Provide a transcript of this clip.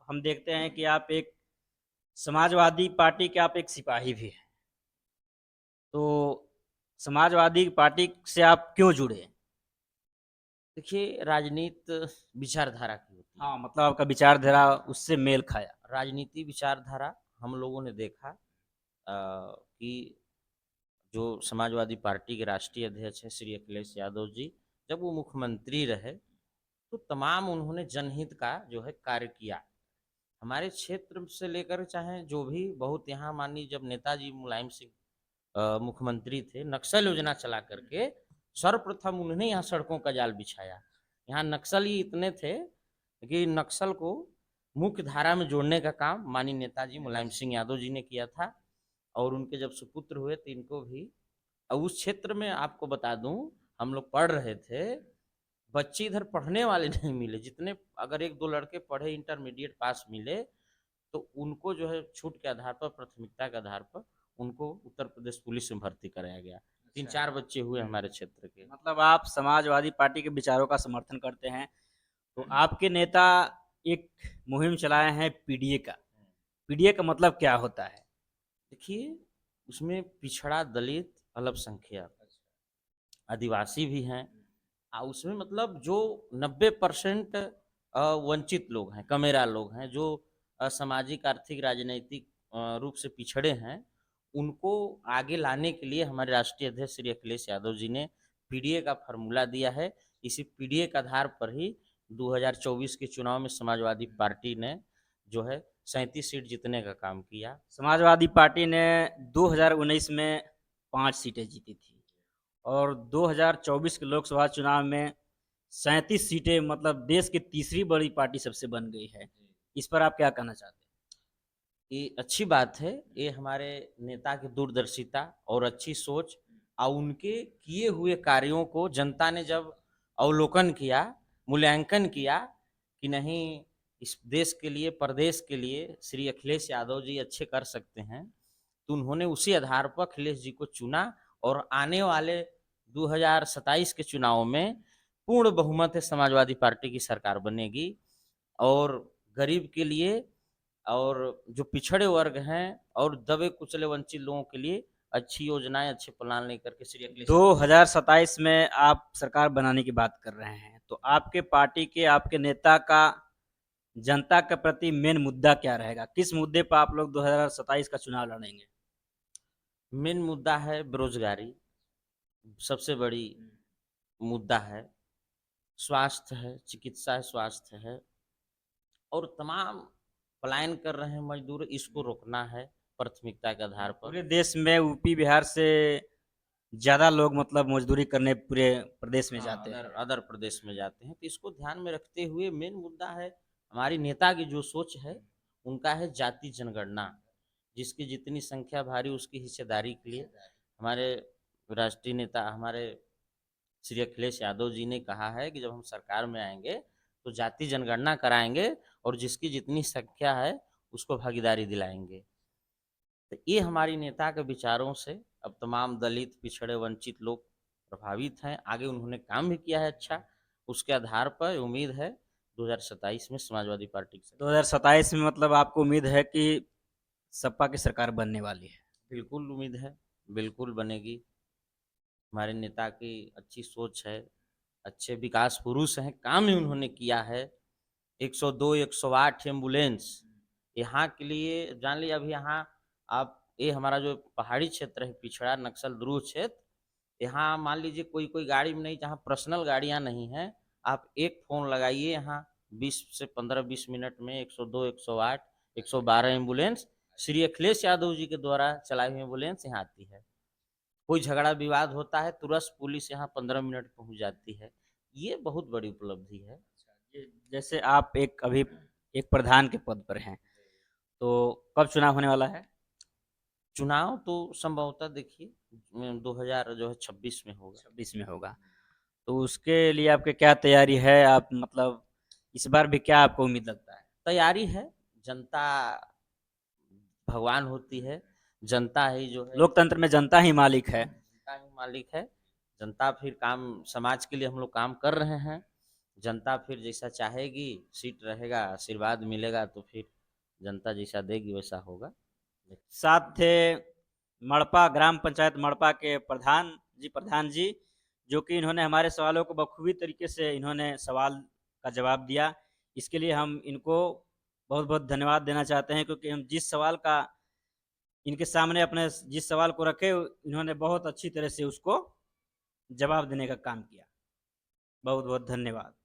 हम देखते हैं कि आप एक समाजवादी पार्टी के आप एक सिपाही भी हैं। तो समाजवादी पार्टी से आप क्यों जुड़े? देखिए, राजनीति विचारधारा की होती है। हाँ, मतलब आपका विचारधारा उससे मेल खाया। राजनीति विचारधारा हम लोगों ने देखा कि जो समाजवादी पार्टी के राष्ट्रीय अध्यक्ष हैं श्री अखिलेश यादव जी, जब वो मुख्यमंत्री रहे तो तमाम उन्होंने जनहित का जो है कार्य किया। हमारे क्षेत्र से लेकर चाहे जो भी बहुत यहाँ माननीय जब नेताजी मुलायम सिंह मुख्यमंत्री थे, नक्सल योजना चला करके सर्वप्रथम उन्होंने यहाँ सड़कों का जाल बिछाया। यहाँ नक्सली इतने थे कि नक्सल को मुख्य धारा में जोड़ने का काम माननीय नेताजी मुलायम सिंह यादव जी ने किया था। और उनके जब सुपुत्र हुए तो इनको भी, और उस क्षेत्र में आपको बता दूं, हम लोग पढ़ रहे थे, बच्चे इधर पढ़ने वाले नहीं मिले। जितने अगर एक दो लड़के पढ़े इंटरमीडिएट पास मिले तो उनको जो है छूट के आधार पर, प्राथमिकता के आधार पर उनको उत्तर प्रदेश पुलिस में भर्ती कराया गया। तीन अच्छा। चार बच्चे हुए हमारे क्षेत्र के। मतलब आप समाजवादी पार्टी के विचारों का समर्थन करते हैं। तो आपके नेता एक मुहिम चलाए हैं पीडीए का। पीडीए का मतलब क्या होता है? देखिए, उसमें पिछड़ा, दलित, अल्पसंख्यक, आदिवासी भी हैं। उसमें मतलब जो 90% वंचित लोग हैं, कमेरा लोग हैं, जो सामाजिक, आर्थिक, राजनीतिक रूप से पिछड़े हैं, उनको आगे लाने के लिए हमारे राष्ट्रीय अध्यक्ष श्री अखिलेश यादव जी ने पीडीए का फार्मूला दिया है। इसी पीडीए के आधार पर ही 2024 के चुनाव में समाजवादी पार्टी ने जो है 37 सीट जीतने का काम किया। समाजवादी पार्टी ने 2019 में 5 सीटें जीती थी और 2024 के लोकसभा चुनाव में 37 सीटें, मतलब देश की तीसरी बड़ी पार्टी सबसे बन गई है। इस पर आप क्या कहना चाहते हैं? ये अच्छी बात है। ये हमारे नेता की दूरदर्शिता और अच्छी सोच और उनके किए हुए कार्यों को जनता ने जब अवलोकन किया, मूल्यांकन किया कि नहीं, इस देश के लिए, प्रदेश के लिए श्री अखिलेश यादव जी अच्छे कर सकते हैं, तो उन्होंने उसी आधार पर अखिलेश जी को चुना। और आने वाले 2027 के चुनाव में पूर्ण बहुमत है, समाजवादी पार्टी की सरकार बनेगी। और गरीब के लिए और जो पिछड़े वर्ग हैं और दबे कुचले वंचित लोगों के लिए अच्छी योजनाएं, अच्छे प्लान लेकर के श्री अखिलेश यादव जी। 2027 में आप सरकार बनाने की बात कर रहे हैं, तो आपके पार्टी के, आपके नेता का जनता के प्रति मेन मुद्दा क्या रहेगा? किस मुद्दे पर आप लोग 2027 का चुनाव लड़ेंगे? मेन मुद्दा है बेरोजगारी, सबसे बड़ी मुद्दा है। स्वास्थ्य है, चिकित्सा है, स्वास्थ्य है। और तमाम पलायन कर रहे हैं मजदूर, इसको रोकना है प्राथमिकता के आधार पर। पूरे देश में यूपी बिहार से ज़्यादा लोग मतलब मजदूरी करने पूरे प्रदेश में हाँ, जाते अदर हैं। अदर प्रदेश में जाते हैं, तो इसको ध्यान में रखते हुए मेन मुद्दा है, हमारी नेता की जो सोच है उनका है जाति जनगणना। जिसकी जितनी संख्या भारी उसकी हिस्सेदारी के लिए हमारे राष्ट्रीय नेता, हमारे श्री अखिलेश यादव जी ने कहा है कि जब हम सरकार में आएंगे तो जाति जनगणना कराएंगे और जिसकी जितनी संख्या है उसको भागीदारी दिलाएंगे। तो ये हमारी नेता के विचारों से अब तमाम दलित, पिछड़े, वंचित लोग प्रभावित हैं। आगे उन्होंने काम भी किया है अच्छा। उसके आधार पर उम्मीद है 2027 में समाजवादी पार्टी की सरकार। 2027 में मतलब आपको उम्मीद है कि सपा की सरकार बनने वाली है? बिल्कुल उम्मीद है, बिल्कुल बनेगी। हमारे नेता की अच्छी सोच है, अच्छे विकास पुरुष हैं, काम ही उन्होंने किया है। 102, 108 एम्बुलेंस यहाँ के लिए जान लिया। अभी यहाँ आप, ये हमारा जो पहाड़ी क्षेत्र है, पिछड़ा नक्सल ध्रुव क्षेत्र, यहाँ मान लीजिए कोई कोई गाड़ी में नहीं, जहाँ पर्सनल गाड़ियाँ नहीं हैं, आप एक फ़ोन लगाइए, यहाँ 20 से 15-20 मिनट में 102, 108, 112 एम्बुलेंस श्री अखिलेश यादव जी के द्वारा चलाई हुई एम्बुलेंस यहाँ आती है। कोई झगड़ा विवाद होता है, तुरंत पुलिस यहाँ 15 मिनट में पहुँच जाती है। ये बहुत बड़ी उपलब्धि है। जैसे आप एक अभी एक प्रधान के पद पर हैं, तो कब चुनाव होने वाला है? चुनाव तो संभवतः देखिए 2000 जो है 26 में होगा। 26 में होगा। तो उसके लिए आपकी क्या तैयारी है? आप मतलब इस बार भी क्या आपको उम्मीद लगता है? तैयारी है, जनता भगवान होती है, जनता ही जो है, लोकतंत्र में जनता ही मालिक है। जनता ही मालिक है। जनता फिर काम, समाज के लिए हम लोग काम कर रहे हैं। जनता फिर जैसा चाहेगी, सीट रहेगा, आशीर्वाद मिलेगा तो फिर जनता जैसा देगी वैसा होगा। साथ थे मड़पा ग्राम पंचायत मड़पा के प्रधान जी, जो कि इन्होंने हमारे सवालों को बखूबी तरीके से इन्होंने सवाल का जवाब दिया। इसके लिए हम इनको बहुत-बहुत धन्यवाद देना चाहते हैं, क्योंकि हम जिस सवाल का इनके सामने अपने जिस सवाल को रखे, इन्होंने बहुत अच्छी तरह से उसको जवाब देने का काम किया। बहुत-बहुत धन्यवाद।